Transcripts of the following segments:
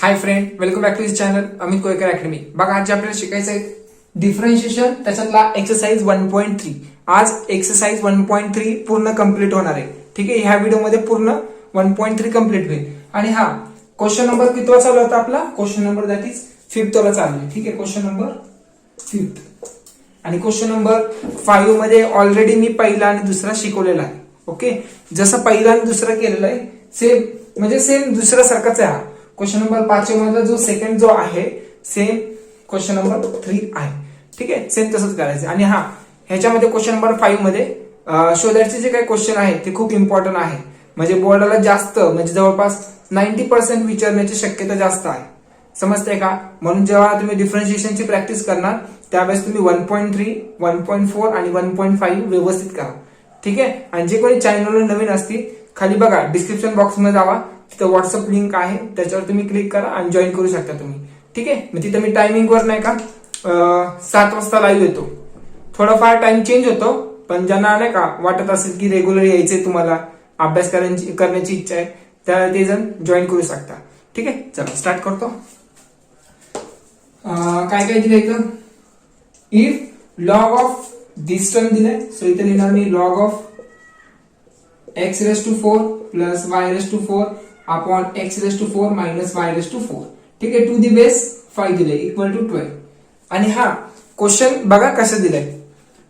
High friend, welcome back to this channel Amit Koykar academy. बघा आज आपल्याला शिकायचं आहे डिफरन्शिएशन, त्याच्यातला एक्सरसाइज 1.3. आज एक्सरसाइज 1.3 पूर्ण कंप्लीट होणार आहे. ठीक आहे, ह्या व्हिडिओमध्ये पूर्ण 1.3 कंप्लीट होईल. आणि हा क्वेश्चन नंबर कितवा चालू होता आपला? Question number that is 5th वाला चालू आहे. ठीक आहे, क्वेश्चन नंबर 5th. आणि क्वेश्चन नंबर 5 मध्ये ऑलरेडी मी पहिला आणि दुसरा शिकवलेला आहे. ओके, जसं पहिला आणि दुसरा केलेला आहे सेम, म्हणजे सेम दुसऱ्या सारखाच आहे. हा क्वेश्चन नंबर 5 मधला जो सेकंड जो आहे सेम क्वेश्चन नंबर 3 आहे. ठीक आहे, सेम तसंच करायचं. आणि हा ह्याच्यामध्ये क्वेश्चन नंबर 5 मध्ये शोधायचे जे काही क्वेश्चन आहे ते खूप इम्पॉर्टंट आहे. म्हणजे बोर्डाला जास्त, म्हणजे जवळपास 90% विचारण्याची शक्यता जास्त आहे. समजते का? म्हणून जेव्हा तुम्ही डिफरन्शिएशनची प्रॅक्टिस करणार त्यावेळेस तुम्ही 1.3, 1.4 आणि 1.5 व्यवस्थित करा. ठीक आहे. आणि जे कोणी चॅनलवर नवीन असतील, खाली बघा डिस्क्रिप्शन बॉक्स मध्ये जावा, तिथं व्हॉट्सअप लिंक आहे, त्याच्यावर तुम्ही क्लिक करा आणि जॉईन करू शकता तुम्ही. ठीक आहे, मग तिथं मी टायमिंग वर नाही का 7 वाजता लाईव्ह येतो. थोडाफार टाइम चेंज होतो, पण ज्यांना नाही का वाटत असेल की रेग्युलर यायचंय, तुम्हाला अभ्यास करण्याची इच्छा आहे, त्या ते जण जॉईन करू शकता. ठीक आहे, चला स्टार्ट करतो. काय काय दिलंय इथं? If log of this term दिलंय, सो इथे लिहिणार मी log of x raised to 4 plus y raised to 4 upon x raised to 4 minus y raised to 4. ठीक आहे, टू दी बेस 5 दिले इक्वल टू 12. आणि हा क्वेश्चन बघा कसं दिलंय,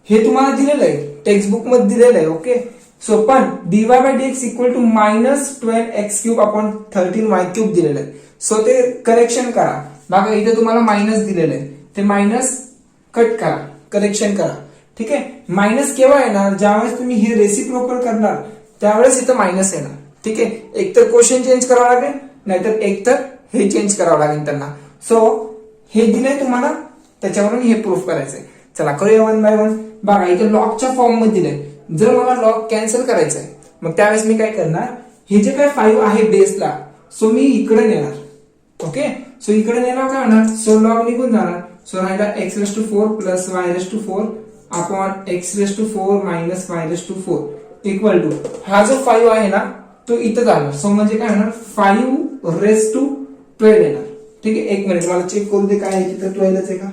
हे तुम्हाला दिलेलं आहे टेक्स्ट बुक मध्ये दिलेलं आहे. ओके, सो पण dy by dx equal to -12x cube upon 13y cube दिलेलं आहे. सो ते करेक्शन करा. बघा इथे तुम्हाला मायनस दिलेलं आहे, ते मायनस कट करा, करेक्शन करा. ठीक आहे, मायनस केव्हा येणार? ज्यावेळेस तुम्ही हे रेसिप्रोकल करणार त्यावेळेस इथं मायनस येणार. ठीक आहे, एकतर क्वेश्चन चेंज करावं लागेल, नाहीतर एकतर हे चेंज करावं लागेल त्यांना. सो हे दिलंय तुम्हाला, त्याच्यावरून हे प्रूफ करायचंय. चला करूया 1 बाय 1. बघा इथे लॉगच्या फॉर्म मध्ये दिलंय. जर मला लॉग कॅन्सल करायचंय, मग त्यावेळेस मी काय करणार, हे जे काय 5 आहे बेसला, सो मी इकडे नेणार. ओके, सो इकडे नेणार काय होणार, सो लॉग निघून जाणार. सो राहिला x raised to 4 plus y raised to 4 upon x raised to 4 minus y raised to 4 equal to हा जो 5 आहे ना तो इथं जाणार. सो म्हणजे काय होणार, 5 रेस टू 12 येणार. ठीक आहे, एक मिनिट मला चेक करू दे काय आहे तिथं. 12च आहे का?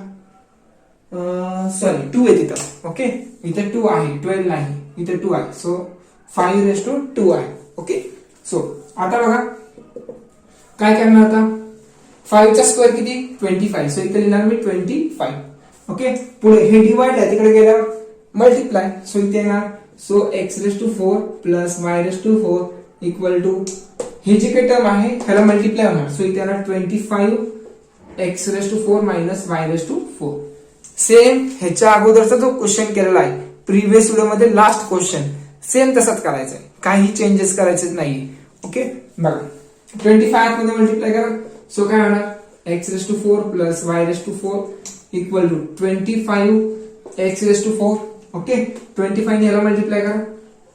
सॉरी 2 आहे तिथं. ओके, इथे 2 आहे, 12 नाही, इथे 2 आहे. सो 5 रेस टू 2 आहे. ओके, सो आता बघा काय करणार आता, 5 चा स्क्वेअर किती? 25. सो इथे लिहिणार मी 25. ओके, पुढे हे डिवाइड आहे, तिकडे गेल्यावर मल्टिप्लाय. सो इथे येणार, so x raise to 4 plus y raise to 4 equal to हे जे काही टर्म आहे ह्याला मल्टिप्लाय होणार. सो इथे येणार 25 x raise to 4 minus y raise to 4. Same ह्याच्या अगोदरचा जो क्वेश्चन केलेला आहे प्रिव्हियस व्हिडिओ मध्ये, लास्ट क्वेश्चन सेम तसाच करायचा आहे, काही चेंजेस करायचे नाही. ओके, बघा 25 मध्ये मल्टिप्लाय करा. सो काय होणार, x raise to 4 plus y raise to 4 equal to 25 x raise to 4. Okay, 25 याला मल्टिप्लाय करा,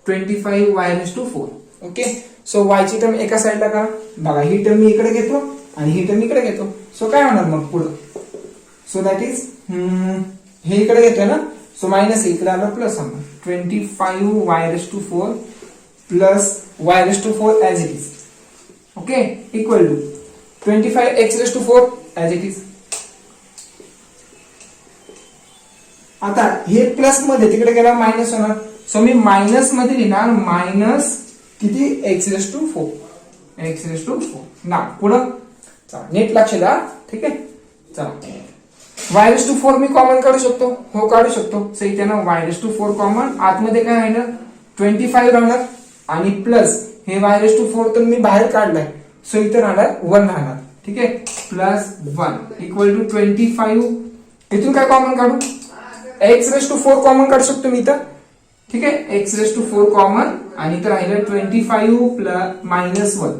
25 y raise to 4. Okay, so y ची टर्म एका साइडला करा. बघा ही टर्म मी इकडे घेतो आणि ही टर्म इकडे घेतो. सो काय होणार मग पुढे, सो दॅट इज हे इकडे घेतोय ना, सो मायनस इकडे आलं प्लस होणार. 25 y raise to 4 plus y raise to 4 as it is. Okay, equal to 25 x raise to 4 as it is. आता हे प्लस मध्ये तिकडे गेला मायनस होणार. सो मी मायनस मध्ये लिहिणार मायनस किती, x raise to 4, x raise to 4 ना. पुढं चला नीट लक्ष द्या. ठीक आहे, चला y रेस टू 4 मी कॉमन काढू शकतो, हो काढू शकतो. सो इथे ना y रेस टू 4 कॉमन, आतमध्ये काय राहणार 25 राहणार आणि प्लस हे y रेस टू 4 तर मी बाहेर काढलाय. सो इथे राहणार 1 राहणार. ठीक आहे, प्लस 1 इक्वल टू 25. इथून काय कॉमन काढू, x रेस टू 4 कॉमन काढू शकतो मी इथं. ठीक आहे, x रेस टू 4 कॉमन आणि इथं राहिलं 25 प्लस मायनस 1,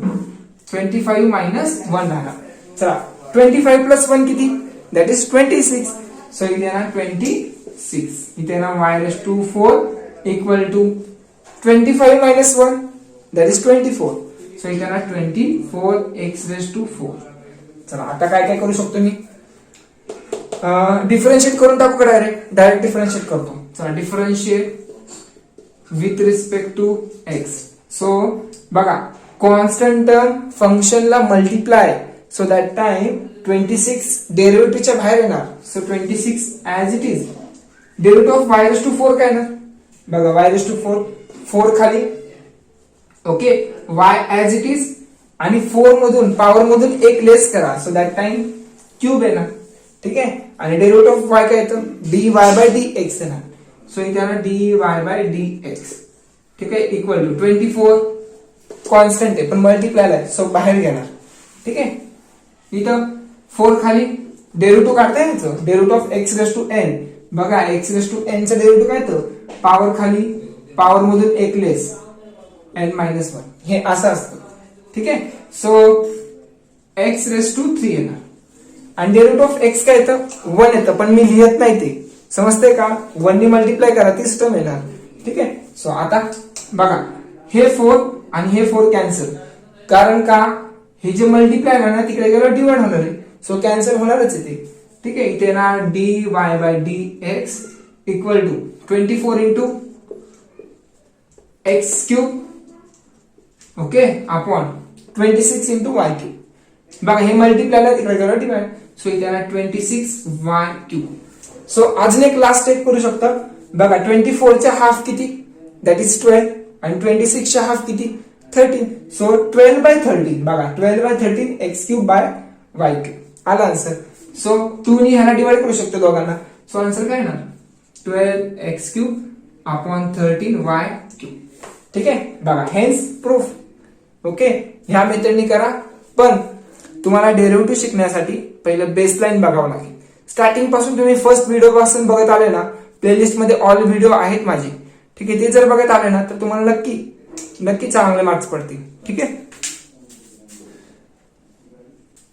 25 मायनस 1 राहणार. चला 25 प्लस 1 किती, दॅट इज 26. सो इथे येणार 26. इथे येणार y raise to 4 equal to 25 minus 1 that is 24. So इथे येणार 24 x रेस टू 4. चला आता काय काय करू शकतो मी, डिफरन्शिएट करून टाकू का डायरेक्ट डिफरन्शिएट करतो. चला differentiate with respect to x. So बघा कॉन्स्टंट टर्म फंक्शनला मल्टिप्लाय सो दॅट टाइम 26 डेरिव्हेटिव्हच्या बाहेर येणार. So 26 as it is. Derivative of y raise to 4 काय येणार बघा, y रेस टू 4, 4 खाली. Okay, y as it is आणि 4 मधून पॉवर मधून एक लेस करा. सो दॅट टाइम क्यूब येणार. ठीक आहे, आणि डेरिव्हेटिव्ह ऑफ y काय येतं, dy बाय dx येणार. सो इथे येणार dy बाय dx. ठीक आहे, इक्वल टू 24 कॉन्स्टंट आहे पण मल्टिप्लाय आहे, सो बाहेर घेणार. ठीक आहे, इथं 4 खाली डेरिव्हेटिव्ह काढता यायचं. Derivative of x raise to n बघा, x रेस टू n चं डेरिव्हेटिव्ह काय येतं, पॉवर खाली पॉवर मधून एक लेस n-1 हे असं असतं. ठीक आहे, सो x रेस टू 3 येणार आणि डेरिव्हेटिव्ह ऑफ x काय येतं, 1 येतं पण मी लिहित नाही ते, समजते का. 1 ने मल्टिप्लाय करा, तीच टर्म येणार. ठीक आहे, सो आता बघा हे 4 आणि हे 4 कॅन्सल, कारण का हे जे मल्टिप्लाय आहे ना तिकडे गेलं डिवाइड होणार आहे, सो कॅन्सल होणारच आहे ते. ठीक आहे, इथे येणार dy by dx equal to 24 into X cube. Okay, upon 26 into Y cube. बघा हे मल्टिप्लाय तिकडे गेलं डिवाइड, सो इथे येणार 26 वाय क्यूब. सो अजून एक लास्ट स्टेप करू शकता बघा. 24 चा हाफ किती, दॅट इज 12 आणि 26 चा हाफ किती, 13. सो 12 बाय 13 बघा, 12 by 13 X cube by Y cube आला आन्सर. सो 2 ने ह्याला डिवाइड करू शकतो दोघांना, सो आन्सर काय येणार 12 x cube upon 13 Y cube. ठीक आहे, बघा हेन्स प्रूफ. ओके, ह्या मेथडनी करा, पण तुम्हाला डेरिव्हेटिव्ह शिकण्यासाठी पहिलं बेसलाईन बघावं लागेल. स्टार्टिंग पासून तुम्ही फर्स्ट व्हिडिओ पासून बघत आले ना, प्लेलिस्ट मध्ये ऑल व्हिडिओ आहेत माझे. ठीक आहे, ते जर बघत आले ना तर तुम्हाला नक्की चांगले मार्क्स पडतील. ठीक आहे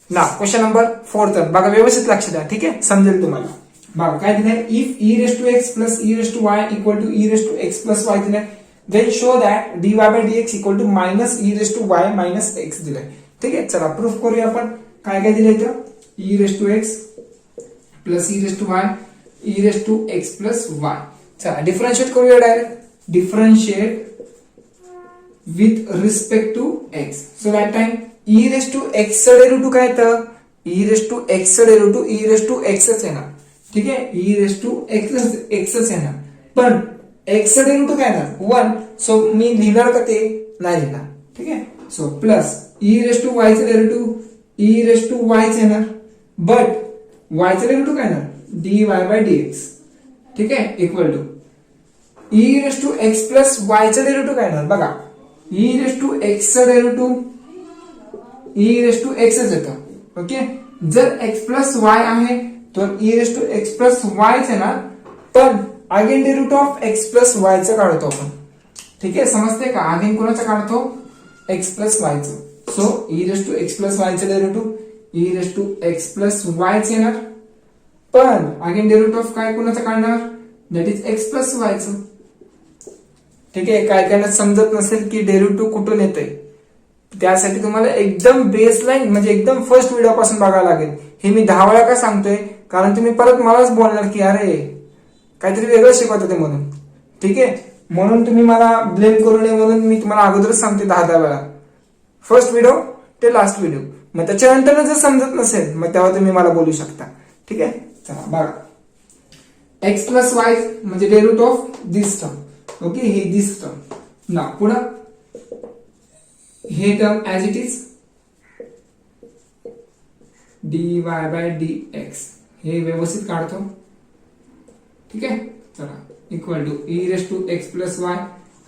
ना. क्वेश्चन नंबर 4 तर बघा, व्यवस्थित लक्ष द्या. ठीक आहे, समजेल तुम्हाला. बघा काय दिलंय, if e raise to x plus e raise to y equal to e raise to x plus y दिलंय, then show that dy by dx equal to minus e raise to y minus x दिलंय. ठीक आहे, चला proof करूया आपण. काय काय दिलंय इथं, e raise to x plus e raise to y e raise to x plus y. चला डिफरन्शिएट करूया direct. Differentiate with respect to x. So that time e raise to x चं डेरिव्हेटिव्ह काय येतं, e रेस टू x चं derivative e raise to x च येणार. ठीक आहे, e रेस टू x च येणार, पण x चं डेरिव्हेटिव्ह काय येणार 1. सो मी लिहिणार का ते, नाही लिहिणार. ठीक आहे, so plus e raise to y चं derivative e raise to y च येणार, बट y चं डेरिव्हेटिव्ह काय येणार dy बाय dx. ठीक आहे, equal to e raise to x plus y चं डेरिव्हेटिव्ह काय येणार बघा, e रेस टू x चं derivative e raise to x च येतं. ओके, जर x प्लस y आहे तर e raise to x plus y च येणार, पण again derivative of x plus y चं काढतो आपण. ठीक आहे, समजते का, अगेन कोणाचं काढतो, x प्लस y चं. So e raise to x plus y चं derivative e raise to x plus y च येणार, पण अगेन डेरिव्हेटिव्ह ऑफ काय कोणाचं काढणार, that is x plus y चं. ठीक आहे, काय काय समजत नसेल की डेरिव्हेटिव्ह कुठून येतंय, त्यासाठी तुम्हाला एकदम बेसलाईन म्हणजे एकदम फर्स्ट व्हिडिओ पासून बघायला लागेल. हे मी 10 वेळा का सांगतोय, कारण तुम्ही परत मलाच बोलणार की अरे काहीतरी वेगळं शिकवत होते म्हणून. ठीक आहे, म्हणून तुम्ही मला ब्लेम करू नये म्हणून मी तुम्हाला अगोदरच सांगते 10 वेळा, फर्स्ट व्हिडिओ ते लास्ट व्हिडिओ. मग त्याच्यानंतर जर समजत नसेल मग तेव्हा तुम्ही मला बोलू शकता. ठीक आहे, चला बघा, एक्स प्लस वाय म्हणजे derivative of this term. Okay, हे दिस टर्म ना, पुढं हे term as it is dy by dx हे व्यवस्थित काढतो. ठीक आहे, चला equal to e raise to x plus y.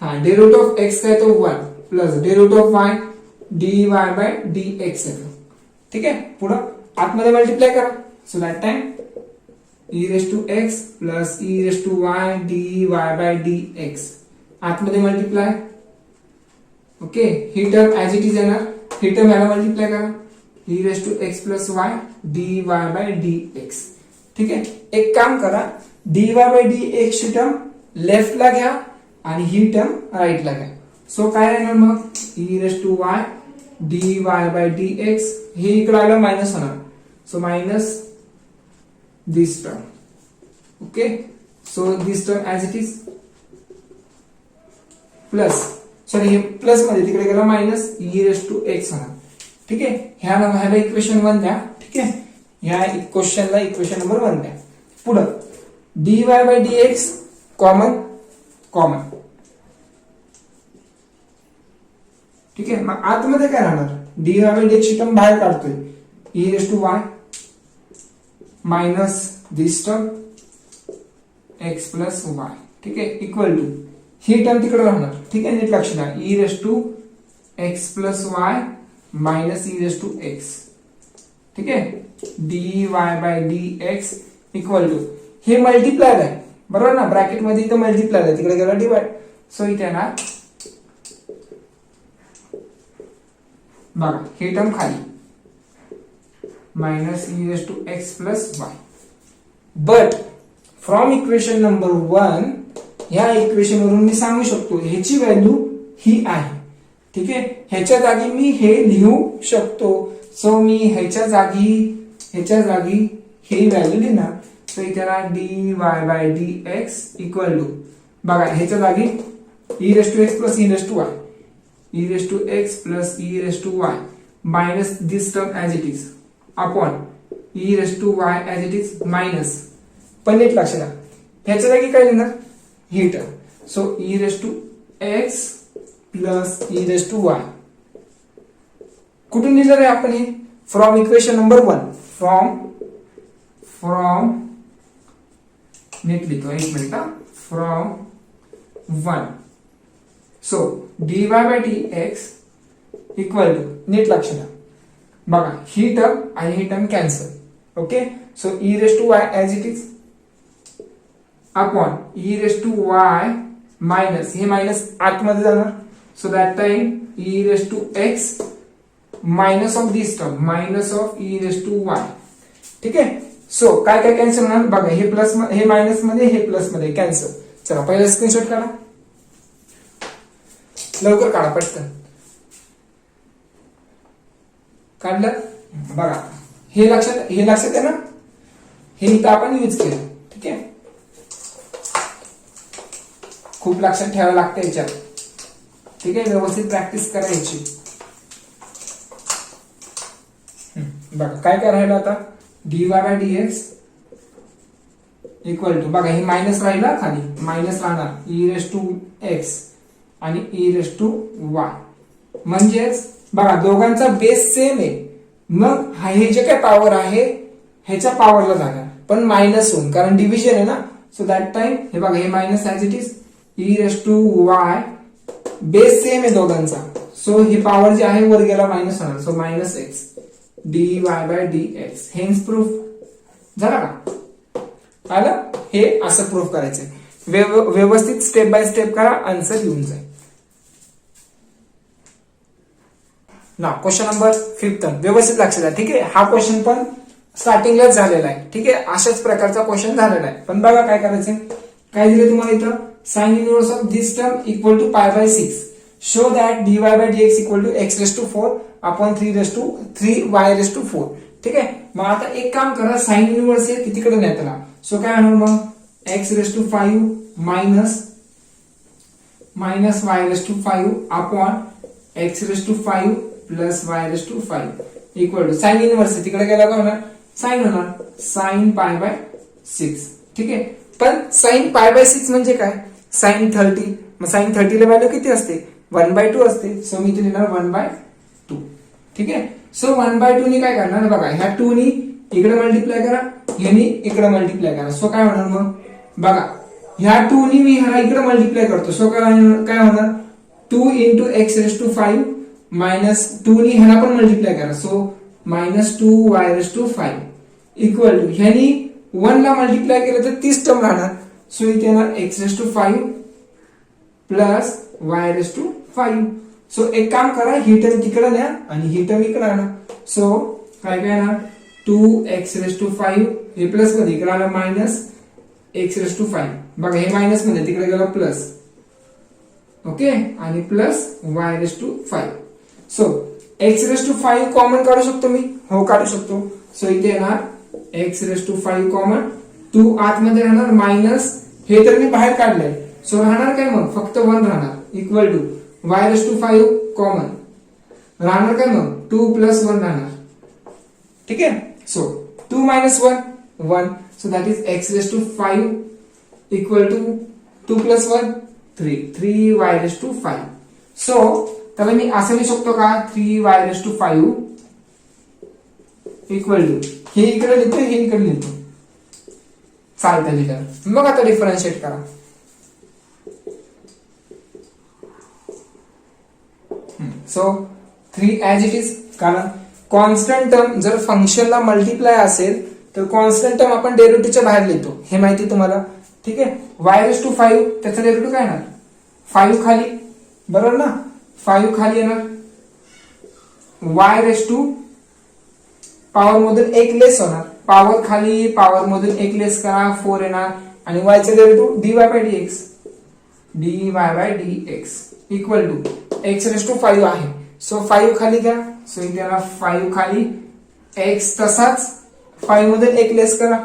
हा, डेरिव्हेटिव्ह ऑफ x काय तो 1 plus derivative of y dy by dx येतो. ठीक आहे, पुढं आतमध्ये मल्टिप्लाय करा. So that time e raise to x plus e raise to y dy by dx आतमध्ये मल्टिप्लाय. ओके, ही टर्म ऍज इट इज येणार, ही टर्म याला मल्टिप्लाय करा, e raise to x plus y dy by dx. ठीक आहे, एक काम करा, dy बाय dx ची टर्म लेफ्टला घ्या आणि ही टर्म राईटला घ्या. सो काय राहणार मग, e raise to y dy by dx हे इकडे आलं मायनस होणार, so minus this term. Okay, so this term as it is plus, sorry हे प्लस मध्ये तिकडे गेला minus e raise to x होणार. ठीक आहे. ह्याला इक्वेशन 1 द्या. ठीक आहे, ह्या क्वेश्चनला इक्वेशन नंबर 1 द्या. पुढं dy by dx common common. ठीक आहे, मग आतमध्ये काय राहणार, dy बाय dx ची टर्म बाहेर काढतोय, e raise to y minus this term x plus y. ठीक आहे, इक्वल टू ही टर्म तिकडे राहणार. ठीक आहे, नीट लक्ष द्या, e raise to x plus y minus e raise to x. ठीक आहे, dy by dx equal to हे मल्टिप्लाय आहे बरोबर ना, ब्रॅकेट मध्ये इथं मल्टिप्लाय आहे, तिकडे गेला डिवाइड. सो इथे ना बघा हे टर्म खाली minus e raise to x plus y. But from equation number 1 ह्या इक्वेशन वरून मी सांगू शकतो ह्याची व्हॅल्यू ही आहे. ठीक आहे, ह्याच्या जागी मी हे लिहू शकतो. सो मी ह्याच्या जागी हे व्हॅल्यू लिहिणार. सो इथे ना dy by dx equal to बघा ह्याच्या जागी e raise to x plus e raise to y, e raise to x plus e raise to y minus this term as it is upon e raise to y as it is minus. पण नीट लक्ष द्या ह्याच्या जागी काय लिहिणार, ही term. So e raise to x plus e raise to y कुठून लिहिलं रे आपण हे, फ्रॉम इक्वेशन नंबर 1. फ्रॉम नीट लिहितो एक minute, from 1. So dy by dx equal to नीट लक्ष द्या बघा ही टर्म आणि ही term cancel. Okay, so e raise to y as it is upon e raise to y minus हे मायनस आतमध्ये जाणार. So that time e raise to x minus of this term minus of e raise to y. ठीक आहे, so काय काय cancel होणार बघा, हे प्लस हे मायनस मध्ये हे प्लस मध्ये कॅन्सल. चला पहिला स्क्रीनशॉट काढा, लवकर काढा पटकन. काढलं बघा, हे लक्षात आहे ना, हे इथं आपण यूज केलं. ठीक आहे, खूप लक्षात ठेवावं लागतं याच्यात. ठीक आहे, व्यवस्थित प्रॅक्टिस करायची. बघा काय काय राहिलं आता, dy by dx equal to बघा हे मायनस राहिला खाली, मायनस राहणार e रेस टू x आणि e रेस टू y. म्हणजेच बघा दोघांचा बेस सेम आहे, मग हे जे काय पॉवर आहे ह्याच्या पॉवरला जाणार पण मायनस होऊन, कारण डिव्हिजन आहे ना. सो दॅट टाइम हे बघा हे minus as it is e raise to y base same आहे दोघांचा. सो ही पॉवर जी आहे वर गेला मायनस होणार. So minus x dy by dx. Hence proof झाला का, आलं. हे असं प्रूफ करायचंय, व्यवस्थित स्टेप बाय स्टेप करा, आन्सर येऊन जाईल. ना क्वेश्चन नंबर 5 व्यवस्थित लक्ष द्या. ठीक आहे, हा क्वेश्चन पण स्टार्टिंगलाच झालेला आहे. ठीक आहे, अशाच प्रकारचा क्वेश्चन झालेला आहे. पण बघा काय करायचंय, काय दिलं तुम्हाला इथं, sine inverse of this term equal to pi by 6. Show that dy by dx equal to x raise to 4 upon 3y raise to 4. ठीक आहे, मग आता एक काम करा, साइन इनवर्स हे कितीकडे नेताला. सो काय होणार मग, x raise to 5 minus y raise to 5 upon x raise to 5 plus y raise to 5 equal to sine inverse तिकडे गेला का होणार, साइन होणार, साइन पाय बाय 6. ठीक आहे, पण साइन पाय बाय 6 म्हणजे काय, साइन 30. मग साइन 30 ला व्हॅल्यू किती असते, 1/2 असते. सो मी इथे लिहिणार 1/2. ठीक आहे, सो 1/2 नी काय करणार बघा, ह्या 2 नी इकडे मल्टिप्लाय करा, ह्यानी इकडे मल्टिप्लाय करा. सो काय होणार मग बघा, ह्या 2 नी मी ह्याला इकडे मल्टिप्लाय करतो. सो काय होणार 2 into x raise to 5 minus 2 नी ह्याला पण मल्टिप्लाय करा. So minus 2y raise to 5 equal to ह्यानी 1 ला मल्टिप्लाय केलं तर 30 टर्म राहणार. सो इथे येणार x raise to 5 plus y raise to 5. So एक काम करा, ही टर्म तिकडे न्या आणि ही टर्म इकडे आणा. सो काय काय येणार 2x रेस टू 5 हे प्लस मध्ये इकडे आला मायनस x रेस टू 5. बघा हे मायनस मध्ये तिकडे गेला प्लस. ओके, आणि plus y raise to 5. So x raise to 5 common काढू शकतो मी, हो काढू शकतो. सो इथे येणार x रेस टू 5 कॉमन, 2 आतमध्ये राहणार मायनस हे तर मी बाहेर काढलंय. सो राहणार काय मग फक्त 1 राहणार equal to y raise to 5 common राहणार काय मग 2 प्लस 1 राहणार. ठीक आहे. So 2 minus 1 1, so that is x raised to 5 equal to 2 plus 1 3y raised to 5. so त्याला मी असं लिहू शकतो का 3y raised to 5 equal to हे इकडे लिहितो हे इकडे लिहितो चालतं लिहिलं. मग आता डिफरन्शिएट करा. सो 3 ऍज इट इज, कारण कॉन्स्टंट टर्म जर फंक्शनला मल्टिप्लाय असेल तर कॉन्स्टंट टर्म आपण डेरिव्हेटिव्हच्या बाहेर लिहितो, हे माहिती तुम्हाला. ठीक आहे. y raised to 5 त्याचा डेरिव्हेटिव्ह काय येणार 5 खाली, बरोबर ना. 5 खाली येणार, y raised to पॉवर मधून एक लेस होणार, पॉवर खाली पॉवर मधून एक लेस करा 4 येणार आणि y चा derivative dy by dx equal to x raised to 5 आहे. सो 5 खाली घ्या, सो इथे 5 खाली x तसाच 5 मधून एक लेस करा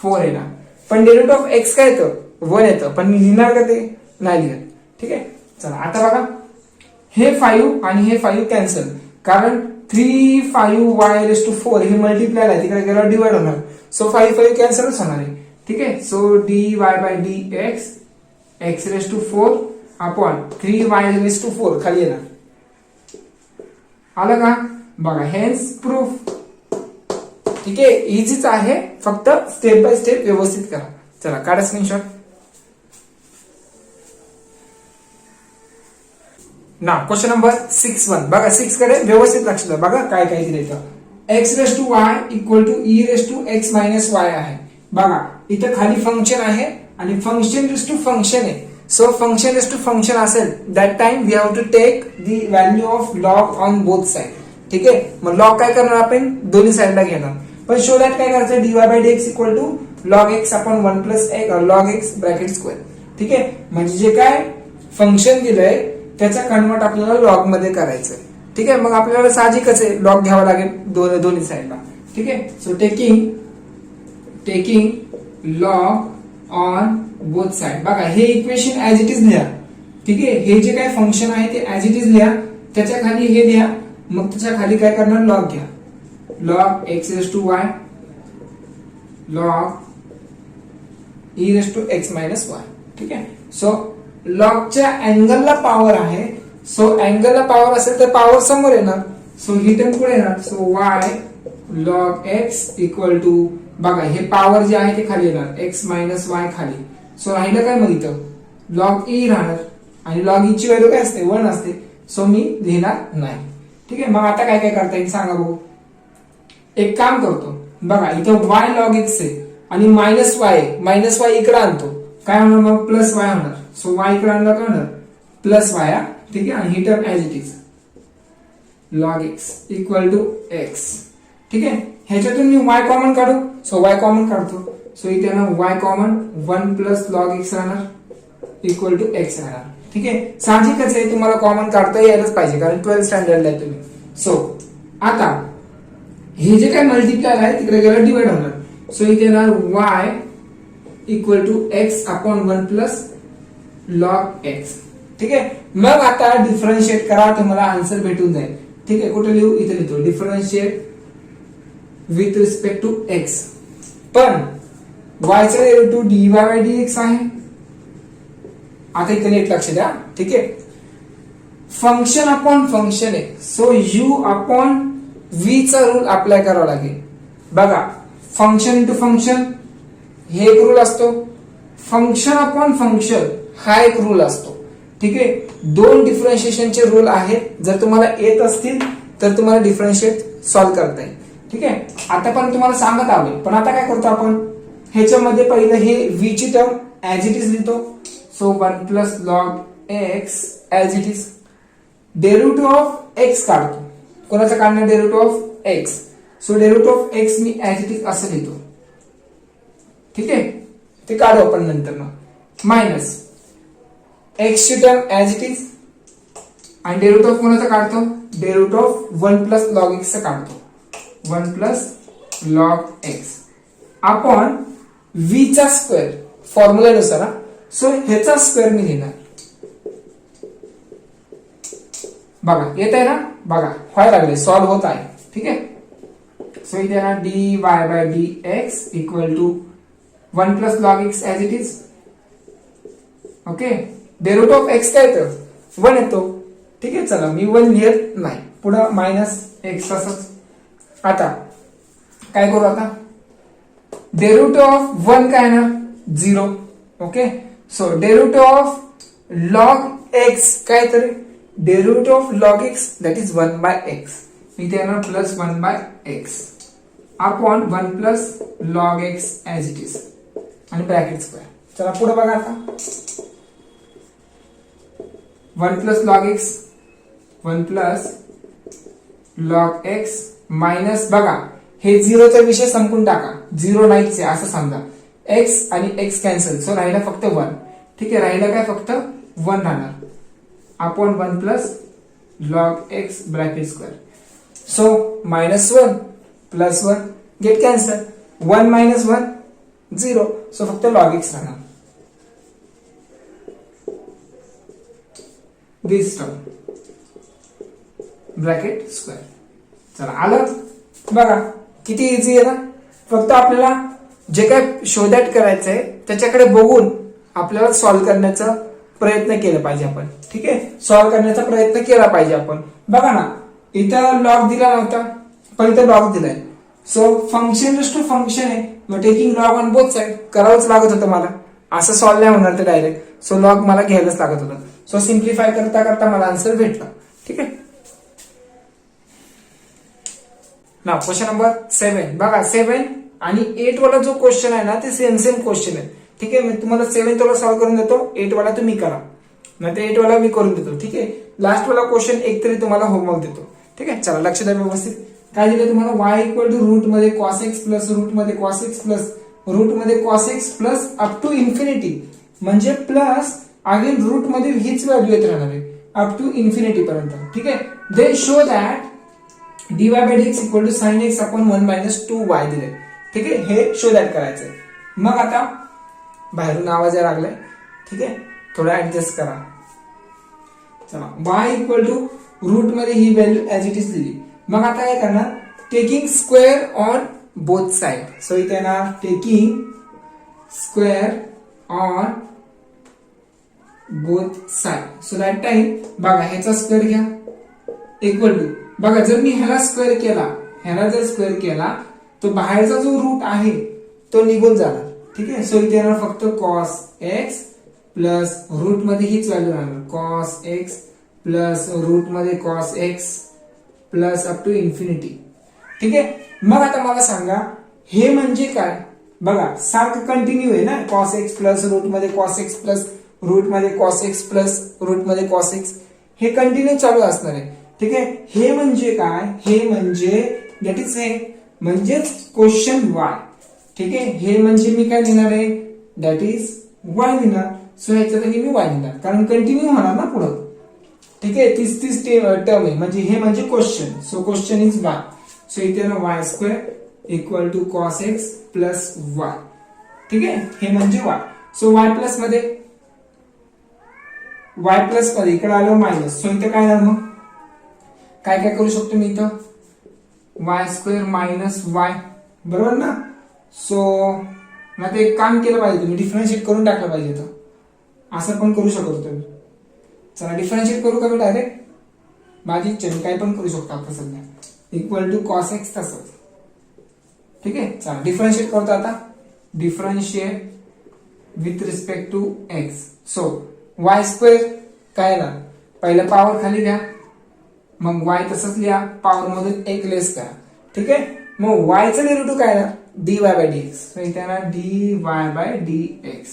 4 येणार. पण डेरिव्हेटिव्ह ऑफ x काय येतं 1 येतं, पण मी लिहिणार का ते नाही लिहित. ठीक आहे. चला आता बघा हे 5 आणि हे 5 कॅन्सल, कारण 3 5y raised to 4 हे मल्टिप्लाय आहे, तिकडे गेल्यावर डिवाइड होणार. सो 5 5 कॅन्सलच होणार आहे. ठीक आहे. So dy by dx x raised to 4 upon 3y raised to 4 खाली येणार. आलं का बघा, हेन्स प्रूफ. ठीक आहे. इझीच आहे, फक्त स्टेप बाय स्टेप व्यवस्थित करा. चला काढा स्क्रीनशॉट. ना क्वेश्चन नंबर 6 बघा, 6 कडे व्यवस्थित लक्ष द्या. बघा काय काय दिलं इथं. x raised to y equal to e raised to x minus y आहे. बघा इथं खाली फंक्शन आहे आणि फंक्शन रेस टू फंक्शन आहे. So function raise to function असेल that time we have to take the value of log on both side. ठीक आहे. मग लॉग काय करणार आपण दोन्ही साइडला घेणार. पण शो दॅट काय करायचं dy by dx equal to log x upon 1 plus log x bracket square. ठीक आहे. म्हणजे जे काय फंक्शन दिलंय त्याचा कन्वर्ट आपल्याला लॉग मध्ये करायचं. ठीक आहे. मग आपल्याला साहजिकच आहे लॉग घ्यावा लागेल दोन्ही साइडला. ठीक आहे. So taking log on both side. बघा हे इक्वेशन ऍज इट इज लिहा. ठीक आहे. हे जे काय फंक्शन आहे ते ऍज इट इज लिहा, त्याच्या खाली हे लिहा, मग त्याच्या खाली काय करणार लॉग घ्या. log x raised to y log e raised to x minus y. ठीक आहे. सो लॉगच्या अँगलला पॉवर आहे. सो अँगलला पॉवर असेल तर पॉवर समोर येणार. सो ही टर्म पुढे येणार. So y log x equal to बघा हे पॉवर जे आहे ते खाली येणार x मायनस y खाली. सो राहिलं काय मग इथं log e राहणार आणि log e ची व्हॅल्यू काय असते 1 असते. सो मी लिहिणार नाही. ठीक आहे. मग आता काय काय करता येईल सांगा बघू. एक काम करतो बघा इथं y log x आहे आणि मायनस y इकडे आणतो, काय होणार मग प्लस y होणार. सो y इकडे आणला काय होणार प्लस y. ठीक आहे. आणि ही term as it is log x equal to x. ठीक आहे. ह्याच्यातून मी y कॉमन काढू. सो y कॉमन काढतो. सो इथे ना y common 1 plus log x राहणार इक्वल टू x राहणार. ठीक आहे. साहजिकच आहे तुम्हाला कॉमन काढता यायलाच पाहिजे कारण 12 स्टँडर्डला आहे तुम्ही. सो आता हे जे काय मल्टिप्लाय आहे तिकडे गेलं डिवाइड होणार. सो इथे येणार y equal to x upon 1 plus log x. ठीक आहे. मग आता डिफरन्शिएट करा, तुम्हाला आन्सर भेटून जाईल. ठीक आहे. कुठे लिहू इथे लिहितो differentiate with respect to x. पण y चा डेरिव्हेटिव्ह dy by dx आहे. आता इथे नीट लक्ष द्या. ठीक आहे. फंक्शन अपॉन फंक्शन आहे. सो u अपॉन v चा रूल अप्लाय करावा लागेल. बघा फंक्शन इंटू फंक्शन हे एक रूल असतो, फंक्शन अपॉन फंक्शन हा एक रूल असतो. ठीक आहे. दोन डिफरन्शिएशनचे रूल आहेत. जर तुम्हाला येत असतील तर तुम्हाला डिफरन्शिएट सॉल्व्ह करता येईल. ठीक आहे. आता पण तुम्हाला सांगत आलोय, पण आता काय करतो आपण ह्याच्यामध्ये पहिलं हे v ची टर्म ऍज इट इज लिहितो. So 1 plus log x as it is. Derivative of x काढतो. कोणाचा काढणार derivative of x. So derivative of x me as it is असं लिहितो. ठीक आहे. ते काढू आपण नंतर ना. मायनस x ची टर्म ऍज इट इज आणि डेरिव्हेटिव्ह ऑफ कोणाचा काढतो derivative of 1 plus log x चा काढतो. 1 plus log x upon v चा स्क्वेअर फॉर्म्युल्यानुसार. सो ह्याचा स्क्वेअर मी लिहिणार. बघा येत आहे ना, बघा व्हायला लागले, सॉल्व्ह होत आहे. ठीक आहे. सो इथे ना dy by dx equal to 1 plus log x as it is. Okay. The root of x काय येतं, 1 येतो. ठीक आहे. चला मी 1 लिहित नाही, पुढे मायनस x असंच. आता काय करू, आता द रूट ऑफ 1 काय ना 0. Okay. So the root of log x काय तर the root of log x that is 1 by x. इथे येणार plus 1 by x upon 1 plus log x as it is आणि ब्रॅकेट स्क्वेअर. चला पुढे बघा आता 1 plus log x 1 plus log x minus, बघा हे 0चा विषय संपून टाका, 0 नाहीच आहे असं समजा. x आणि x कॅन्सल, सो राहिला फक्त 1. ठीक आहे. राहिला काय, फक्त 1 राहणार upon 1 plus log x bracket square. So minus 1 plus 1 get cancel, 1 minus 1 0. So फक्त लॉग x राहणार. दिस टर्म ब्रॅकेट स्क्वेअर. चला आलं. बघा किती इझी आहे ना. फक्त आपल्याला जे काय शोधात करायचंय त्याच्याकडे बघून आपल्याला सॉल्व्ह करण्याचा प्रयत्न केला पाहिजे आपण. ठीक आहे. सॉल्व्ह करण्याचा प्रयत्न केला पाहिजे आपण. बघा ना इथं लॉग दिला नव्हता, पण इथं लॉग दिलाय. सो फंक्शन टू फंक्शन आहे, मग taking log on both side करावंच लागत होतं मला. असं सॉल्व्ह नाही होणार ते डायरेक्ट. सो लॉग मला घ्यायलाच लागत होतं. सो सिम्प्लिफाय करता करता मला आन्सर भेटला. ठीक आहे. ना क्वेश्चन नंबर 7. बघा 7 आणि 8 वाला जो क्वेश्चन आहे ना ते सेम क्वेश्चन आहे. ठीक आहे. मी तुम्हाला 7 वाला सॉल्व्ह करून देतो, 8 वाला तुम्ही करा, नाही तर 8 वाला मी करून देतो. ठीक आहे. लास्ट वाला क्वेश्चन एक तरी तुम्हाला होमवर्क देतो. ठीक आहे. चला लक्ष द्या व्यवस्थित. काय दिलं तुम्हाला, y इक्वल टू रूट मध्ये कॉस एक्स प्लस रूट मध्ये कॉस एक्स प्लस रूट मध्ये cos x plus up to infinity, म्हणजे प्लस अगेन रूट मध्ये हीच व्हॅल्यू येत राहणार आहे अप टू इन्फिनिटी पर्यंत. ठीक आहे. They show that dy by dx equal to sin x upon 1 minus 2y दिले. ठीक आहे. हे शो दॅट करायचंय. मग आता बाहेरून आवाज यायला लागलाय. ठीक आहे. थोडं ऍडजस्ट करा. चला y इक्वल टू रूट मध्ये ही व्हॅल्यू ऍज इट इज दिली. मग आता काय करणार, taking square on both side. So इथे येणार taking square on both side. So that time बघा ह्याचा स्क्वेअर घ्या इक्वल टू, बघा जर मी ह्याला स्क्वेअर केला, ह्याला जर स्क्वेअर केला तो बाहेरचा जो रूट आहे तो निघून जाणार. ठीक आहे. सो इथे येणार फक्त कॉस एक्स प्लस रूट मध्ये हीच व्हॅल्यू राहणार कॉस एक्स प्लस रूट मध्ये cos x plus up to infinity. ठीक आहे. मग आता मला सांगा हे म्हणजे काय, बघा सारखं कंटिन्यू आहे ना, कॉस एक्स प्लस रूट मध्ये कॉस एक्स प्लस रूट मध्ये कॉस एक्स प्लस रूट मध्ये कॉस एक्स, हे कंटिन्यू चालू असणार आहे. ठीक आहे. हे म्हणजे काय, हे म्हणजे दॅट इज हे म्हणजेच क्वेश्चन वाय. ठीक आहे. हे म्हणजे मी काय लिहिणार आहे, दॅट इज वाय लिहिणार. सो ह्याच्यातही मी वाय लिहिणार कारण कंटिन्यू होणार ना पुढं. ठीक आहे. 30 टर्म आहे म्हणजे हे म्हणजे question. So question is y. So इथे ना y square equal to cos x plus y. ठीक आहे. हे म्हणजे वाय. सो वाय प्लस मध्ये इकडे आलो मायनस. सो इथे काय येणार, मग काय काय करू शकतो मी इथं, वाय स्क्वेअर मायनस वाय, बरोबर ना. सो आता एक काम केलं पाहिजे, तुम्ही डिफरन्शिएट करून टाकलं पाहिजे इथं. असं पण करू शकतो तुम्ही. चला डिफरन्शिएट करू का मी डायरेक्ट, माझी इच्छा, मी काय पण करू शकतो आता सध्या. इक्वल टू कॉस एक्स तसंच. ठीक आहे. चला डिफरन्शिएट करतो आता. Differentiate with respect to x. So y square काय ना, पहिलं पॉवर खाली घ्या, मग वाय तसंच लिहा, पॉवर मधून एक लेस करा. ठीक आहे. मग वायचं डेरिव्हेटिव्ह काय ना, dy by dx. सो इथे ना dy by dx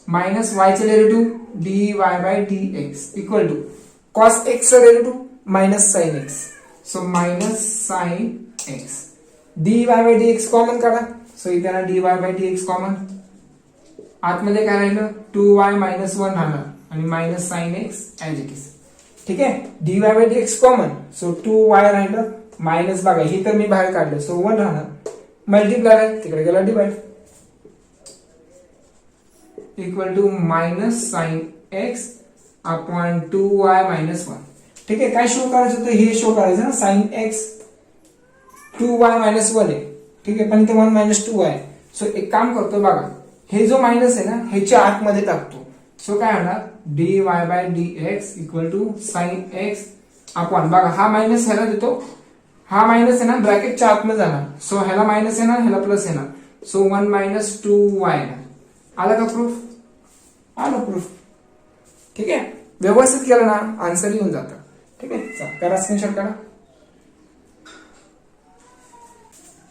मायनस वायचं derivative dy by dx equal to cos x चं derivative minus sine x. So minus sine x. dy by dx common काढा. सो इथे ना dy by dx कॉमन, आतमध्ये काय राहिलं 2y मायनस 1 राहणार आणि minus sine x as it is. ठीक आहे. dy by dx common, so 2y राहिलं मायनस, बघा ही तर मी बाहेर काढलं सो 1 राहणार, मल्टिप्लाय तिकडे गेला divide equal to minus sine x upon 2y minus 1. ठीक आहे, काय शो करायचं होतं, हे शो करायचं ना, साइन एक्स 2y मायनस 1 आहे. ठीक आहे, पण इथे 1 मायनस 2 आहे. सो एक काम करतो बघा, हे जो मायनस आहे ना ह्याच्या आतमध्ये टाकतो. सो काय होणार, dy by dx equal to sine x upon, बघा हा मायनस ह्याला देतो, हा मायनस आहे ना ब्रॅकेटच्या आतमध्ये जाणार. सो ह्याला मायनस येणार, ह्याला प्लस येणार. सो 1 मायनस 2y येणार. आलं का प्रूफ? आलं प्रूफ. ठीक आहे, व्यवस्थित केलं ना आन्सर येऊन जातं. ठीक आहे, चला करा स्क्रीनशॉट करा.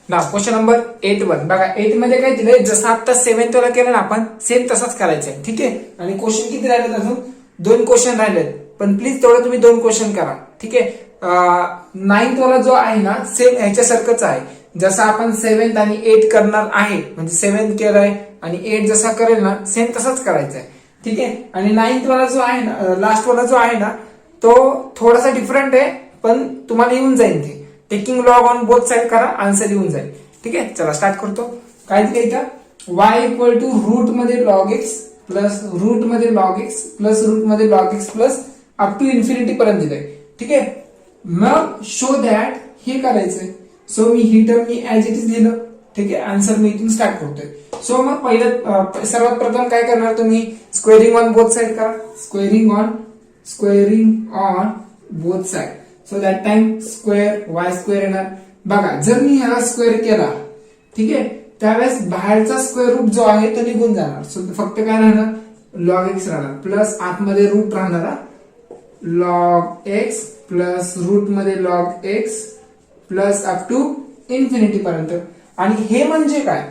ना क्वेश्चन नंबर 8 बघा, 8 मध्ये काय दिलंय, जसं आता 7th वाला केलं ना आपण, सेम तसाच करायचंय. ठीक आहे, आणि क्वेश्चन किती राहिलेत अजून, 2 क्वेश्चन राहिलेत, पण प्लीज तेवढं तुम्ही 2 क्वेश्चन करा. ठीक आहे, 9th वाला जो आहे ना सेम ह्याच्यासारखंच आहे. जसं आपण 7th आणि 8 करणार आहे, म्हणजे 7th केलंय आणि 8 जसा करेल ना सेम तसाच करायचा आहे. ठीक आहे, आणि 9th वाला जो आहे ना, लास्ट वाला जो आहे ना तो थोडासा डिफरंट आहे, पण तुम्हाला येऊन जाईल. ते taking log on both side करा, आन्सर येऊन जाईल. ठीक आहे, चला स्टार्ट करतो. काय दिलं इथं, y इक्वल टू रूट मध्ये लॉग एक्स प्लस रूट मध्ये लॉग एक्स प्लस रूट मध्ये log x plus up to infinity पर्यंत दिलंय. ठीक आहे, मग शो दॅट हे करायचंय. सो मी ही टर्म मी ऍज इट इज लिहिलं. ठीक आहे, आन्सर मी इथून स्टार्ट करतोय. सो मग पहिलं सर्वात प्रथम काय करणार तुम्ही, स्क्वेअरिंग ऑन बोथ साइड करा. Squaring on both side. So that time square Y square येणार. बघा जर मी ह्याला स्क्वेअर केला, ठीक आहे, त्यावेळेस बाहेरचा स्क्वेअर रूट जो आहे तो निघून जाणार. सो फक्त काय राहणार, लॉग एक्स राहणार प्लस आतमध्ये रूट राहणार लॉग एक्स प्लस रूट मध्ये log x plus up to infinity पर्यंत. आणि हे म्हणजे काय,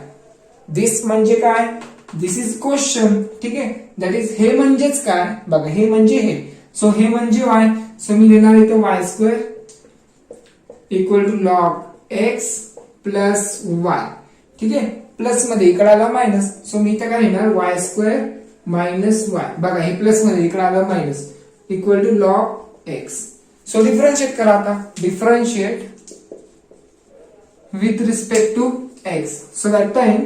दिस म्हणजे काय, दिस इज क्वेश्चन. ठीक आहे, दॅट इज हे म्हणजेच काय, बघा हे म्हणजे हे. सो हे म्हणजे वाय. सो मी लिहिणार इथं y square equal to log x plus y. ठीक आहे, प्लस मध्ये इकडे आला मायनस. सो मी इथं काय लिहिणार, वाय स्क्वेअर मायनस वाय. बघा हे प्लस मध्ये इकडे आलं minus equal to log x. So differentiate करा आता, differentiate with respect to x. So that time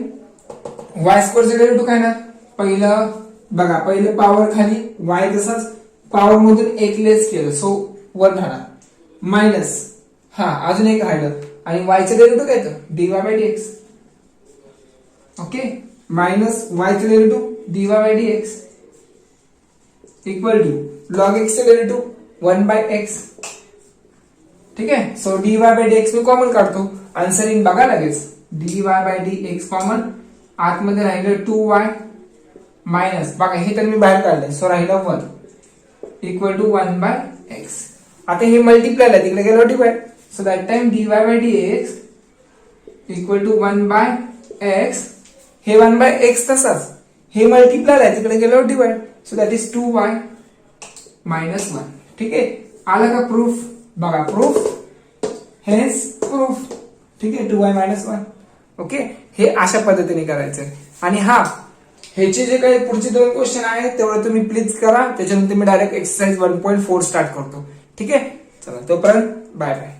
y स्क्वेअरचं डेरिव्हेटिव्ह काय ना, पहिलं बघा पहिलं पॉवर खाली, वाय तसाच पॉवर मधून एक लेस केलं. सो 1 राहणार मायनस, हा अजून एक राहिलं, आणि वायचं डेरिव्हेटिव्ह काय तर dy by dx. Okay, minus वायचं derivative dy by dx equal to log x चे डेरिव्हेटिव्ह 1 बाय x. ठीक आहे, सो dy बाय dx मी कॉमन काढतो, आन्सर इन बघा लगेच. dy बाय dx कॉमन, आतमध्ये राहिलं 2y मायनस, बघा हे तर मी बाहेर काढलंय. सो राहिलं 1 इक्वल टू 1 बाय x. आता हे मल्टिप्लाय ला तिकडे गेलं divide. So that time dy by dx equal to 1 by x. हे 1 बाय x तसाच, हे मल्टिप्लाय ला तिकडे गेलं divide. So that is 2y minus 1. ठीक आहे, आलं का प्रूफ, बघा प्रूफ, हेच प्रूफ. ठीक आहे, 2y मायनस 1. ओके, हे अशा पद्धतीने करायचंय. आणि हा ह्याचे जे काही पुढचे 2 क्वेश्चन आहेत तेवढं तुम्ही प्लीज करा, त्याच्यानंतर मी डायरेक्ट एक्सरसाइज 1.4 स्टार्ट करतो. ठीक आहे, चला तोपर्यंत बाय बाय.